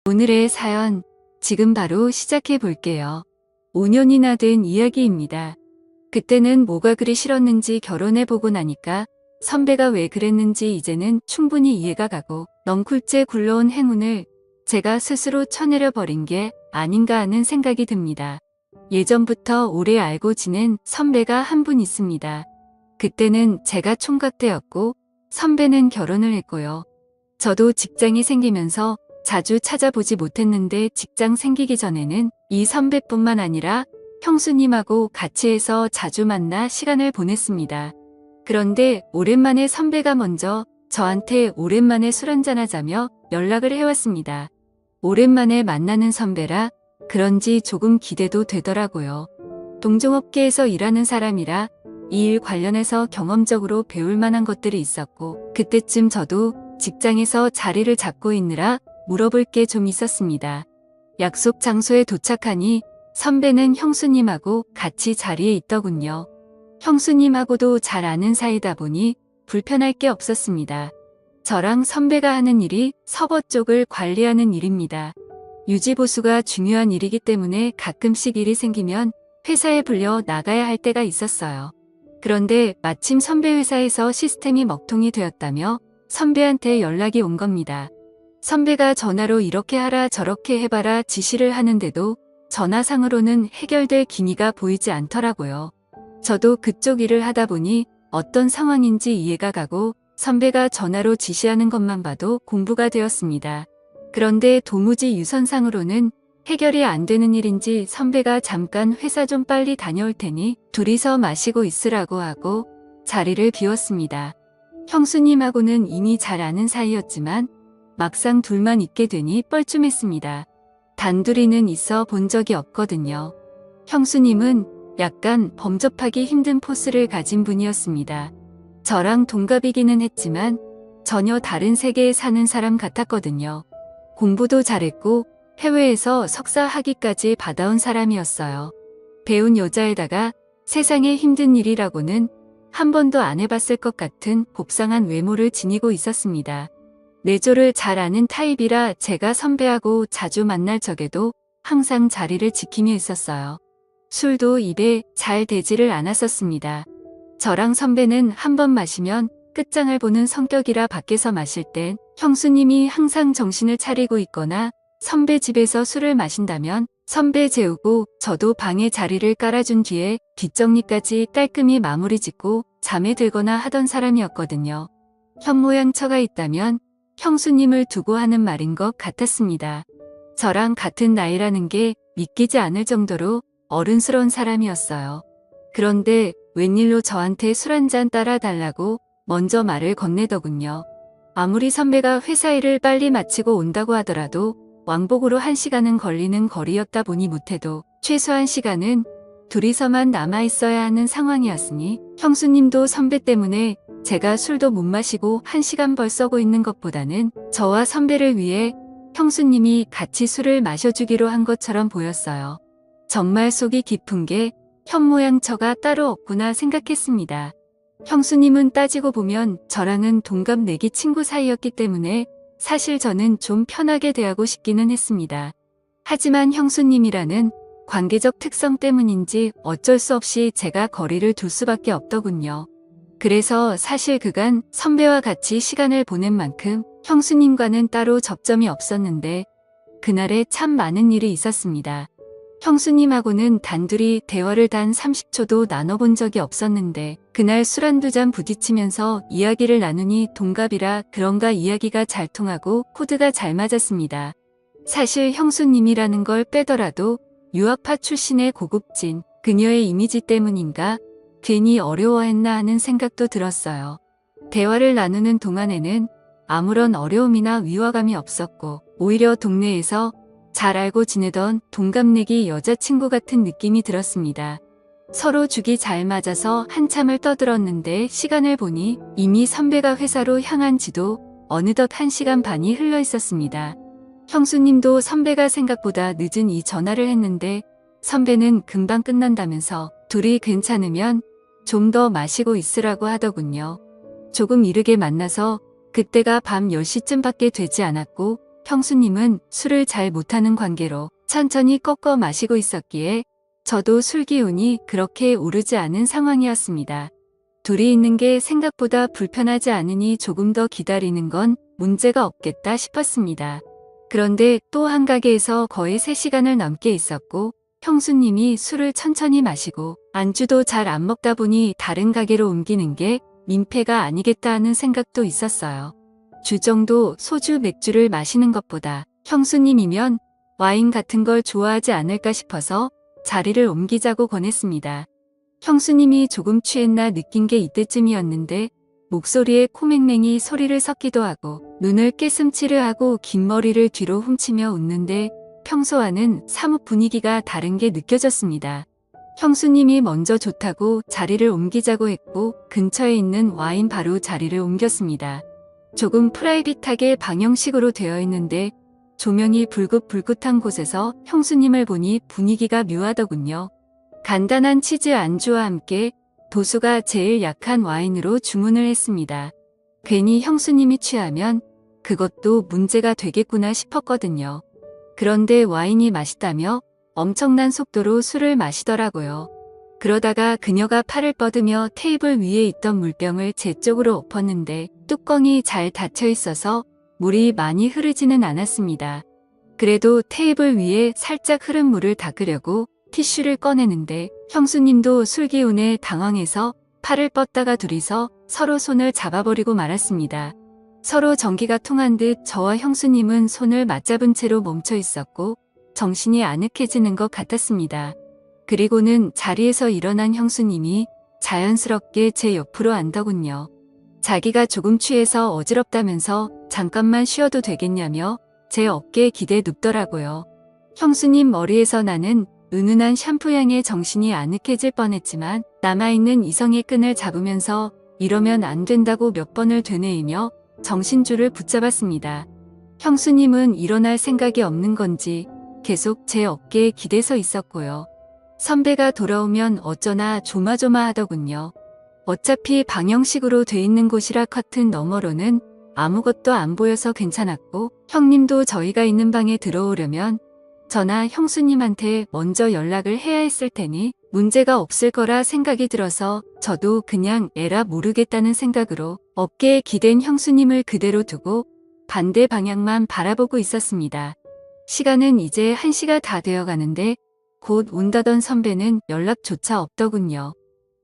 오늘의 사연, 지금 바로 시작해 볼게요. 5년이나 된 이야기입니다. 그때는 뭐가 그리 싫었는지 결혼해보고 나니까 선배가 왜 그랬는지 이제는 충분히 이해가 가고 넝쿨째 굴러온 행운을 제가 스스로 쳐내려 버린 게 아닌가 하는 생각이 듭니다. 예전부터 오래 알고 지낸 선배가 한 분 있습니다. 그때는 제가 총각 때였고 선배는 결혼을 했고요. 저도 직장이 생기면서 자주 찾아보지 못했는데 직장 생기기 전에는 이 선배뿐만 아니라 형수님하고 같이 해서 자주 만나 시간을 보냈습니다. 그런데 오랜만에 선배가 먼저 저한테 오랜만에 술 한잔하자며 연락을 해왔습니다. 오랜만에 만나는 선배라 그런지 조금 기대도 되더라고요. 동종업계에서 일하는 사람이라 이 일 관련해서 경험적으로 배울 만한 것들이 있었고 그때쯤 저도 직장에서 자리를 잡고 있느라 물어볼 게 좀 있었습니다. 약속 장소에 도착하니 선배는 형수님하고 같이 자리에 있더군요. 형수님하고도 잘 아는 사이다 보니 불편할 게 없었습니다. 저랑 선배가 하는 일이 서버 쪽을 관리하는 일입니다. 유지보수가 중요한 일이기 때문에 가끔씩 일이 생기면 회사에 불려 나가야 할 때가 있었어요. 그런데 마침 선배 회사에서 시스템이 먹통이 되었다며 선배한테 연락이 온 겁니다. 선배가 전화로 이렇게 하라 저렇게 해봐라 지시를 하는데도 전화상으로는 해결될 기미가 보이지 않더라고요. 저도 그쪽 일을 하다 보니 어떤 상황인지 이해가 가고 선배가 전화로 지시하는 것만 봐도 공부가 되었습니다. 그런데 도무지 유선상으로는 해결이 안 되는 일인지 선배가 잠깐 회사 좀 빨리 다녀올 테니 둘이서 마시고 있으라고 하고 자리를 비웠습니다. 형수님하고는 이미 잘 아는 사이였지만 막상 둘만 있게 되니 뻘쭘했습니다. 단둘이는 있어 본 적이 없거든요. 형수님은 약간 범접하기 힘든 포스를 가진 분이었습니다. 저랑 동갑이기는 했지만 전혀 다른 세계에 사는 사람 같았거든요. 공부도 잘했고 해외에서 석사 학위까지 받아온 사람이었어요. 배운 여자에다가 세상에 힘든 일이라고는 한 번도 안 해봤을 것 같은 곱상한 외모를 지니고 있었습니다. 내조를 잘 아는 타입이라 제가 선배하고 자주 만날 적에도 항상 자리를 지키며 있었어요. 술도 입에 잘 대지를 않았었습니다. 저랑 선배는 한 번 마시면 끝장을 보는 성격이라 밖에서 마실 땐 형수님이 항상 정신을 차리고 있거나 선배 집에서 술을 마신다면 선배 재우고 저도 방에 자리를 깔아준 뒤에 뒷정리까지 깔끔히 마무리 짓고 잠에 들거나 하던 사람이었거든요. 현모양처가 있다면 형수님을 두고 하는 말인 것 같았습니다. 저랑 같은 나이라는 게 믿기지 않을 정도로 어른스러운 사람이었어요. 그런데 웬일로 저한테 술 한잔 따라달라고 먼저 말을 건네더군요. 아무리 선배가 회사 일을 빨리 마치고 온다고 하더라도 왕복으로 1시간은 걸리는 거리였다 보니 못해도 최소한 시간은 둘이서만 남아있어야 하는 상황이었으니 형수님도 선배 때문에 제가 술도 못 마시고 1시간 벌 써고 있는 것보다는 저와 선배를 위해 형수님이 같이 술을 마셔주기로 한 것처럼 보였어요. 정말 속이 깊은 게 현모양처가 따로 없구나 생각했습니다. 형수님은 따지고 보면 저랑은 동갑 내기 친구 사이였기 때문에 사실 저는 좀 편하게 대하고 싶기는 했습니다. 하지만 형수님이라는 관계적 특성 때문인지 어쩔 수 없이 제가 거리를 둘 수밖에 없더군요. 그래서 사실 그간 선배와 같이 시간을 보낸 만큼 형수님과는 따로 접점이 없었는데 그날에 참 많은 일이 있었습니다. 형수님하고는 단둘이 대화를 단 30초도 나눠본 적이 없었는데 그날 술 한두 잔 부딪히면서 이야기를 나누니 동갑이라 그런가 이야기가 잘 통하고 코드가 잘 맞았습니다. 사실 형수님이라는 걸 빼더라도 유학파 출신의 고급진 그녀의 이미지 때문인가 괜히 어려워했나 하는 생각도 들었어요. 대화를 나누는 동안에는 아무런 어려움이나 위화감이 없었고 오히려 동네에서 잘 알고 지내던 동갑내기 여자친구 같은 느낌이 들었습니다. 서로 죽이 잘 맞아서 한참을 떠들었는데 시간을 보니 이미 선배가 회사로 향한 지도 어느덧 1시간 반이 흘러 있었습니다. 형수님도 선배가 생각보다 늦은 이 전화를 했는데 선배는 금방 끝난다면서 둘이 괜찮으면 좀 더 마시고 있으라고 하더군요. 조금 이르게 만나서 그때가 밤 10시쯤밖에 되지 않았고 형수님은 술을 잘 못하는 관계로 천천히 꺾어 마시고 있었기에 저도 술 기운이 그렇게 오르지 않은 상황이었습니다. 둘이 있는 게 생각보다 불편하지 않으니 조금 더 기다리는 건 문제가 없겠다 싶었습니다. 그런데 또 한 가게에서 거의 3시간을 넘게 있었고 형수님이 술을 천천히 마시고 안주도 잘 안 먹다 보니 다른 가게로 옮기는 게 민폐가 아니겠다 하는 생각도 있었어요. 주정도 소주 맥주를 마시는 것보다 형수님이면 와인 같은 걸 좋아하지 않을까 싶어서 자리를 옮기자고 권했습니다. 형수님이 조금 취했나 느낀 게 이때쯤이었는데 목소리에 코맹맹이 소리를 섞기도 하고 눈을 깨슴치려 하고 긴 머리를 뒤로 훔치며 웃는데 평소와는 사뭇 분위기가 다른 게 느껴졌습니다. 형수님이 먼저 좋다고 자리를 옮기자고 했고 근처에 있는 와인 바로 자리를 옮겼습니다. 조금 프라이빗하게 방형식으로 되어 있는데 조명이 불긋불긋한 곳에서 형수님을 보니 분위기가 묘하더군요. 간단한 치즈 안주와 함께 도수가 제일 약한 와인으로 주문을 했습니다. 괜히 형수님이 취하면 그것도 문제가 되겠구나 싶었거든요. 그런데 와인이 맛있다며 엄청난 속도로 술을 마시더라고요. 그러다가 그녀가 팔을 뻗으며 테이블 위에 있던 물병을 제 쪽으로 엎었는데 뚜껑이 잘 닫혀 있어서 물이 많이 흐르지는 않았습니다. 그래도 테이블 위에 살짝 흐른 물을 닦으려고 티슈를 꺼내는데 형수님도 술 기운에 당황해서 팔을 뻗다가 둘이서 서로 손을 잡아버리고 말았습니다. 서로 전기가 통한 듯 저와 형수님은 손을 맞잡은 채로 멈춰 있었고 정신이 아늑해지는 것 같았습니다. 그리고는 자리에서 일어난 형수님이 자연스럽게 제 옆으로 앉더군요. 자기가 조금 취해서 어지럽다면서 잠깐만 쉬어도 되겠냐며 제 어깨에 기대 눕더라고요. 형수님 머리에서 나는 은은한 샴푸 향에 정신이 아늑해질 뻔했지만 남아있는 이성의 끈을 잡으면서 이러면 안 된다고 몇 번을 되뇌이며 정신줄을 붙잡았습니다. 형수님은 일어날 생각이 없는 건지 계속 제 어깨에 기대서 있었고요. 선배가 돌아오면 어쩌나 조마조마하더군요. 어차피 방형식으로 돼 있는 곳이라 커튼 너머로는 아무것도 안 보여서 괜찮았고 형님도 저희가 있는 방에 들어오려면 저나 형수님한테 먼저 연락을 해야 했을 테니 문제가 없을 거라 생각이 들어서 저도 그냥 에라 모르겠다는 생각으로 어깨에 기댄 형수님을 그대로 두고 반대 방향만 바라보고 있었습니다. 시간은 이제 1시가 다 되어 가는데 곧 온다던 선배는 연락조차 없더군요.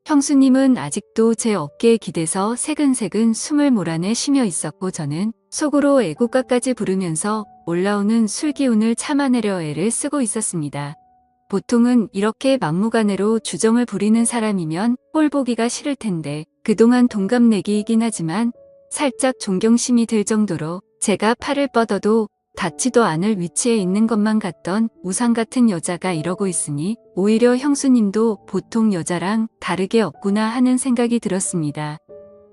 형수님은 아직도 제 어깨에 기대서 새근새근 숨을 몰아내 쉬며 있었고 저는 속으로 애국가까지 부르면서 올라오는 술 기운을 참아내려 애를 쓰고 있었습니다. 보통은 이렇게 막무가내로 주정을 부리는 사람이면 꼴 보기가 싫을 텐데 그동안 동갑내기이긴 하지만 살짝 존경심이 들 정도로 제가 팔을 뻗어도 닿지도 않을 위치에 있는 것만 같던 우상 같은 여자가 이러고 있으니 오히려 형수님도 보통 여자랑 다르게 없구나 하는 생각이 들었습니다.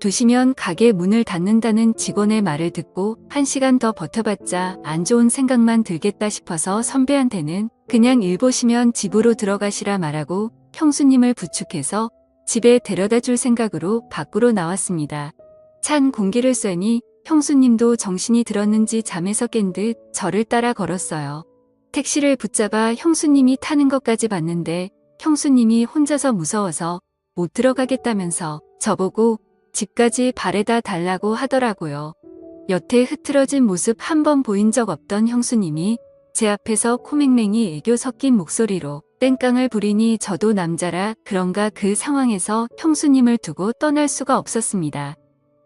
2시면 가게 문을 닫는다는 직원의 말을 듣고 1시간 더 버텨봤자 안 좋은 생각만 들겠다 싶어서 선배한테는 그냥 일 보시면 집으로 들어가시라 말하고 형수님을 부축해서 집에 데려다 줄 생각으로 밖으로 나왔습니다. 찬 공기를 쐬니 형수님도 정신이 들었는지 잠에서 깬 듯 저를 따라 걸었어요. 택시를 붙잡아 형수님이 타는 것까지 봤는데 형수님이 혼자서 무서워서 못 들어가겠다면서 저보고 집까지 바래다 달라고 하더라고요. 여태 흐트러진 모습 한 번 보인 적 없던 형수님이 제 앞에서 코맹맹이 애교 섞인 목소리로 땡깡을 부리니 저도 남자라 그런가 그 상황에서 형수님을 두고 떠날 수가 없었습니다.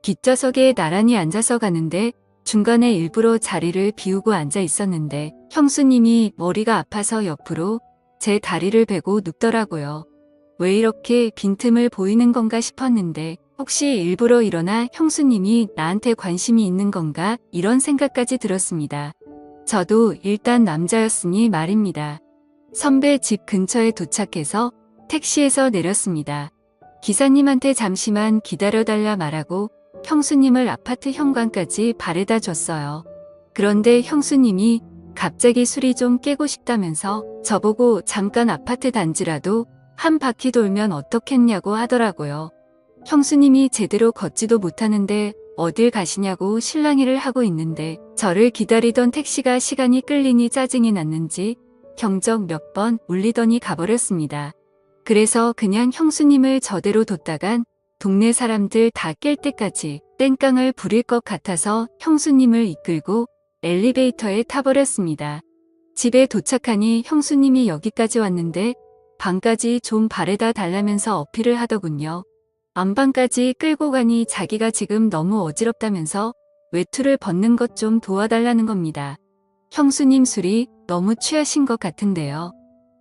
뒷좌석에 나란히 앉아서 가는데 중간에 일부러 자리를 비우고 앉아 있었는데 형수님이 머리가 아파서 옆으로 제 다리를 베고 눕더라고요. 왜 이렇게 빈틈을 보이는 건가 싶었는데 혹시 일부러 일어나 형수님이 나한테 관심이 있는 건가 이런 생각까지 들었습니다. 저도 일단 남자였으니 말입니다. 선배 집 근처에 도착해서 택시에서 내렸습니다. 기사님한테 잠시만 기다려달라 말하고 형수님을 아파트 현관까지 바래다 줬어요. 그런데 형수님이 갑자기 술이 좀 깨고 싶다면서 저보고 잠깐 아파트 단지라도 한 바퀴 돌면 어떻겠냐고 하더라고요. 형수님이 제대로 걷지도 못하는데 어딜 가시냐고 실랑이를 하고 있는데 저를 기다리던 택시가 시간이 끌리니 짜증이 났는지 경적 몇 번 울리더니 가버렸습니다. 그래서 그냥 형수님을 저대로 뒀다간 동네 사람들 다 깰 때까지 땡깡을 부릴 것 같아서 형수님을 이끌고 엘리베이터에 타버렸습니다. 집에 도착하니 형수님이 여기까지 왔는데 방까지 좀 바래다 달라면서 어필을 하더군요. 안방까지 끌고 가니 자기가 지금 너무 어지럽다면서 외투를 벗는 것 좀 도와달라는 겁니다. 형수님 술이 너무 취하신 것 같은데요.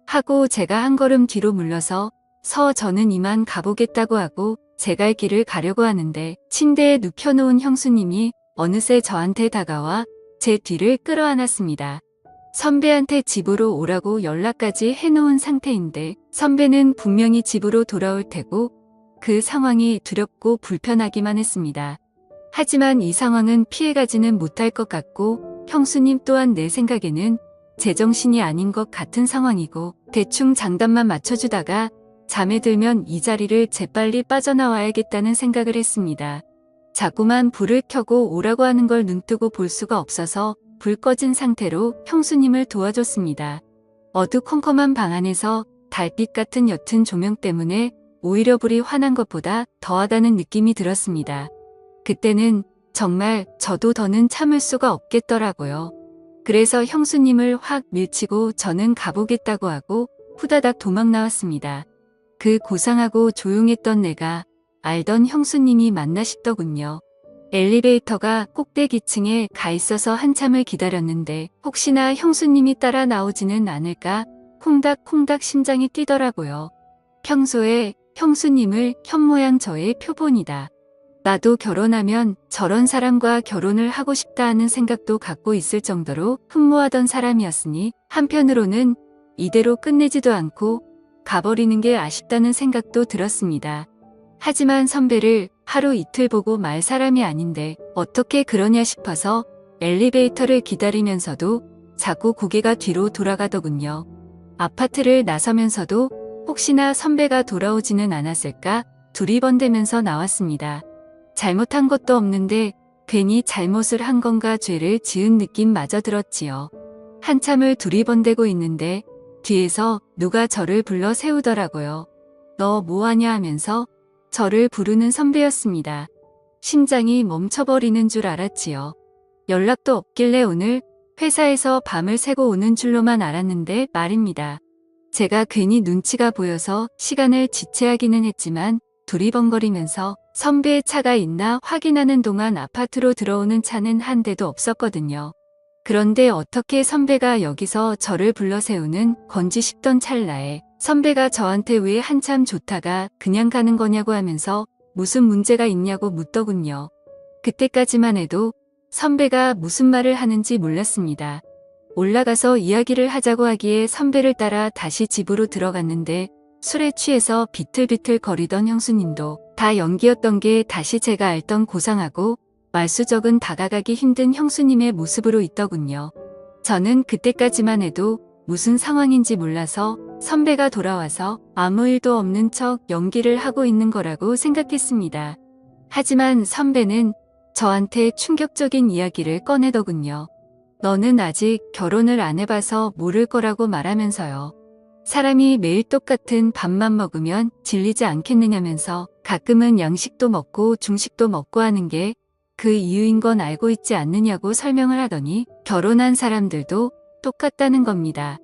하고 제가 한 걸음 뒤로 물러서 저는 이만 가보겠다고 하고 제 갈 길을 가려고 하는데 침대에 눕혀놓은 형수님이 어느새 저한테 다가와 제 뒤를 끌어안았습니다. 선배한테 집으로 오라고 연락까지 해놓은 상태인데 선배는 분명히 집으로 돌아올 테고 그 상황이 두렵고 불편하기만 했습니다. 하지만 이 상황은 피해가지는 못할 것 같고 형수님 또한 내 생각에는 제정신이 아닌 것 같은 상황이고 대충 장단만 맞춰주다가 잠에 들면 이 자리를 재빨리 빠져나와야겠다는 생각을 했습니다. 자꾸만 불을 켜고 오라고 하는 걸 눈뜨고 볼 수가 없어서 불 꺼진 상태로 형수님을 도와줬습니다. 어두컴컴한 방 안에서 달빛 같은 옅은 조명 때문에 오히려 불이 환한 것보다 더하다는 느낌이 들었습니다. 그때는 정말 저도 더는 참을 수가 없겠더라고요. 그래서 형수님을 확 밀치고 저는 가보겠다고 하고 후다닥 도망 나왔습니다. 그 고상하고 조용했던 내가 알던 형수님이 맞나 싶더군요. 엘리베이터가 꼭대기층에 가 있어서 한참을 기다렸는데 혹시나 형수님이 따라 나오지는 않을까 콩닥콩닥 심장이 뛰더라고요. 평소에 형수님을 현모양 저의 표본이다. 나도 결혼하면 저런 사람과 결혼을 하고 싶다 하는 생각도 갖고 있을 정도로 흠모하던 사람이었으니 한편으로는 이대로 끝내지도 않고 가버리는 게 아쉽다는 생각도 들었습니다. 하지만 선배를 하루 이틀 보고 말 사람이 아닌데 어떻게 그러냐 싶어서 엘리베이터를 기다리면서도 자꾸 고개가 뒤로 돌아가더군요. 아파트를 나서면서도 혹시나 선배가 돌아오지는 않았을까 두리번대면서 나왔습니다. 잘못한 것도 없는데 괜히 잘못을 한 건가 죄를 지은 느낌마저 들었지요. 한참을 두리번대고 있는데 뒤에서 누가 저를 불러 세우더라고요. 너 뭐하냐 하면서 저를 부르는 선배였습니다. 심장이 멈춰버리는 줄 알았지요. 연락도 없길래 오늘 회사에서 밤을 새고 오는 줄로만 알았는데 말입니다. 제가 괜히 눈치가 보여서 시간을 지체하기는 했지만 두리번거리면서 선배의 차가 있나 확인하는 동안 아파트로 들어오는 차는 한 대도 없었거든요. 그런데 어떻게 선배가 여기서 저를 불러 세우는 건지 싶던 찰나에 선배가 저한테 왜 한참 좋다가 그냥 가는 거냐고 하면서 무슨 문제가 있냐고 묻더군요. 그때까지만 해도 선배가 무슨 말을 하는지 몰랐습니다. 올라가서 이야기를 하자고 하기에 선배를 따라 다시 집으로 들어갔는데 술에 취해서 비틀비틀 거리던 형수님도 다 연기였던 게 다시 제가 알던 고상하고 말수적은 다가가기 힘든 형수님의 모습으로 있더군요. 저는 그때까지만 해도 무슨 상황인지 몰라서 선배가 돌아와서 아무 일도 없는 척 연기를 하고 있는 거라고 생각했습니다. 하지만 선배는 저한테 충격적인 이야기를 꺼내더군요. 너는 아직 결혼을 안 해봐서 모를 거라고 말하면서요. 사람이 매일 똑같은 밥만 먹으면 질리지 않겠느냐면서 가끔은 양식도 먹고 중식도 먹고 하는 게 그 이유인 건 알고 있지 않느냐고 설명을 하더니 결혼한 사람들도 똑같다는 겁니다.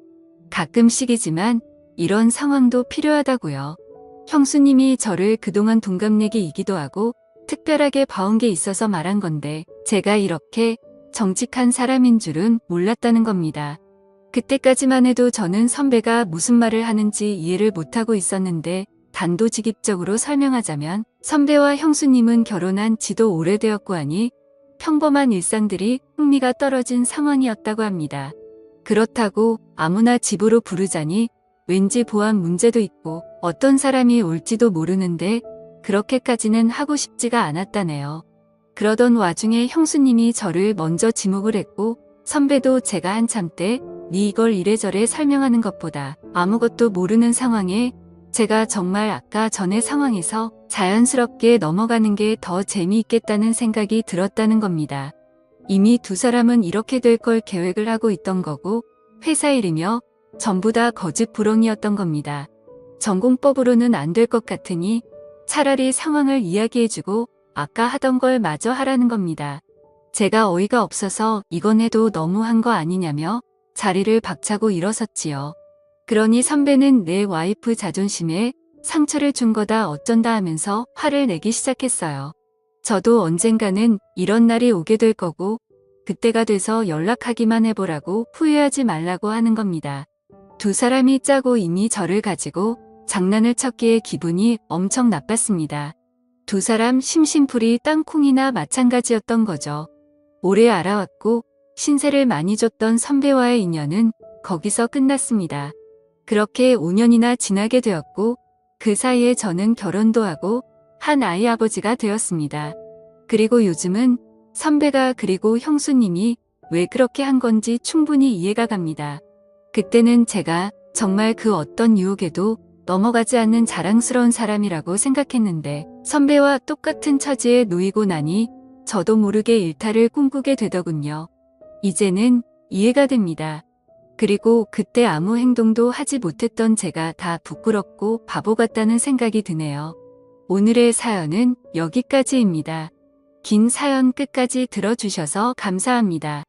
가끔씩이지만 이런 상황도 필요하다고요. 형수님이 저를 그동안 동갑내기이기도 하고 특별하게 봐온 게 있어서 말한 건데 제가 이렇게 정직한 사람인 줄은 몰랐다는 겁니다. 그때까지만 해도 저는 선배가 무슨 말을 하는지 이해를 못하고 있었는데 단도직입적으로 설명하자면 선배와 형수님은 결혼한 지도 오래되었고 하니 평범한 일상들이 흥미가 떨어진 상황이었다고 합니다. 그렇다고 아무나 집으로 부르자니 왠지 보안 문제도 있고 어떤 사람이 올지도 모르는데 그렇게까지는 하고 싶지가 않았다네요. 그러던 와중에 형수님이 저를 먼저 지목을 했고 선배도 제가 한참 때 네 이걸 이래저래 설명하는 것보다 아무것도 모르는 상황에 제가 정말 아까 전의 상황에서 자연스럽게 넘어가는 게 더 재미있겠다는 생각이 들었다는 겁니다. 이미 두 사람은 이렇게 될 걸 계획을 하고 있던 거고 회사 일이며 전부 다 거짓부렁이었던 겁니다. 전공법으로는 안 될 것 같으니 차라리 상황을 이야기해주고 아까 하던 걸 마저 하라는 겁니다. 제가 어이가 없어서 이건 해도 너무한 거 아니냐며 자리를 박차고 일어섰지요. 그러니 선배는 내 와이프 자존심에 상처를 준 거다 어쩐다 하면서 화를 내기 시작했어요. 저도 언젠가는 이런 날이 오게 될 거고 그때가 돼서 연락하기만 해보라고 후회하지 말라고 하는 겁니다. 두 사람이 짜고 이미 저를 가지고 장난을 쳤기에 기분이 엄청 나빴습니다. 두 사람 심심풀이 땅콩이나 마찬가지였던 거죠. 오래 알아왔고 신세를 많이 줬던 선배와의 인연은 거기서 끝났습니다. 그렇게 5년이나 지나게 되었고 그 사이에 저는 결혼도 하고 한 아이 아버지가 되었습니다. 그리고 요즘은 선배가 그리고 형수님이 왜 그렇게 한 건지 충분히 이해가 갑니다. 그때는 제가 정말 그 어떤 유혹에도 넘어가지 않는 자랑스러운 사람이라고 생각했는데 선배와 똑같은 처지에 놓이고 나니 저도 모르게 일탈을 꿈꾸게 되더군요. 이제는 이해가 됩니다. 그리고 그때 아무 행동도 하지 못했던 제가 다 부끄럽고 바보 같다는 생각이 드네요. 오늘의 사연은 여기까지입니다. 긴 사연 끝까지 들어주셔서 감사합니다.